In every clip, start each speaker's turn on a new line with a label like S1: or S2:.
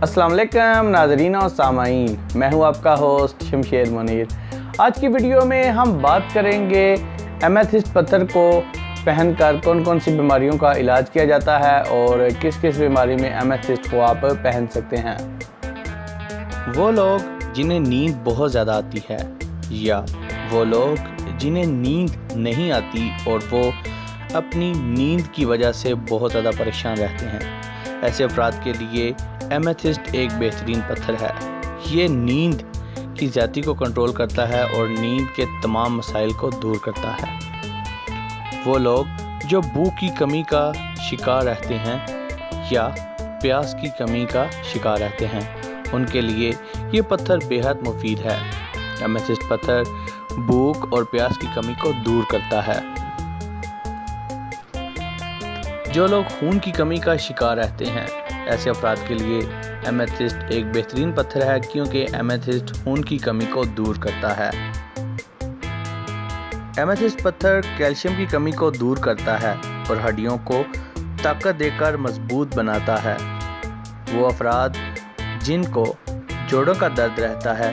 S1: अस्सलाम वालेकुम नाज़रीन और सामाईन, मैं हूं आपका होस्ट शमशेर मुनीर। आज की वीडियो में हम बात करेंगे एमेथिस्ट पत्थर को पहनकर कौन कौन सी बीमारियों का इलाज किया जाता है और किस किस बीमारी में एमेथिस्ट को आप पहन सकते हैं। वो लोग जिन्हें नींद बहुत ज़्यादा आती है या वो लोग जिन्हें नींद नहीं आती और वो अपनी नींद की वजह से बहुत ज़्यादा परेशान रहते हैं, ऐसे अफराद के लिए एमेथिस्ट एक बेहतरीन पत्थर है। ये नींद की ज़्यादती को कंट्रोल करता है और नींद के तमाम मसाइल को दूर करता है। वो लोग जो भूख की कमी का शिकार रहते हैं या प्यास की कमी का शिकार रहते हैं, उनके लिए ये पत्थर बेहद मुफीद है। एमेथिस्ट पत्थर भूख और प्यास की कमी को दूर करता है। जो लोग खून की कमी का शिकार रहते हैं, ऐसे अफराद के लिए एमेथिस्ट एक बेहतरीन पत्थर है, क्योंकि एमेथिस्ट खून की कमी को दूर करता है। एमेथिस्ट पत्थर कैल्शियम की कमी को दूर करता है और हड्डियों को ताकत देकर मजबूत बनाता है। वो अफराद जिनको जोड़ों का दर्द रहता है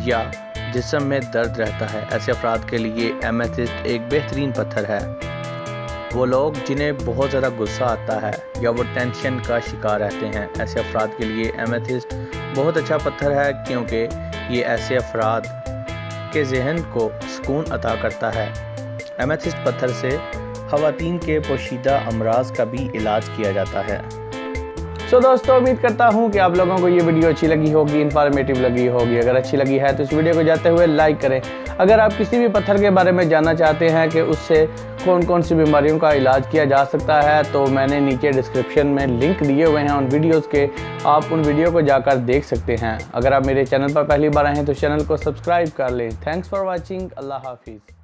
S1: या जिस्म में दर्द रहता है, ऐसे अफराद के लिए एमेथिस्ट एक बेहतरीन पत्थर है। वो लोग जिन्हें बहुत ज़्यादा गुस्सा आता है या वो टेंशन का शिकार रहते हैं, ऐसे अफराद के लिए एमेथिस्ट बहुत अच्छा पत्थर है, क्योंकि ये ऐसे अफराद के जहन को सुकून अता करता है। एमेथिस्ट पत्थर से ख़वातीन के पोशीदा अमराज का भी इलाज किया जाता है। दोस्तों, उम्मीद करता हूँ कि आप लोगों को ये वीडियो अच्छी लगी होगी, इन्फॉर्मेटिव लगी होगी। अगर अच्छी लगी है तो इस वीडियो को जाते हुए लाइक करें। अगर आप किसी भी पत्थर के बारे में जानना चाहते हैं कि उससे कौन कौन सी बीमारियों का इलाज किया जा सकता है, तो मैंने नीचे डिस्क्रिप्शन में लिंक दिए हुए हैं उन वीडियोज़ के, आप उन वीडियो को जाकर देख सकते हैं। अगर आप मेरे चैनल पर पहली बार आए हैं तो चैनल को सब्सक्राइब कर लें। Thanks for watching. अल्लाह हाफिज़।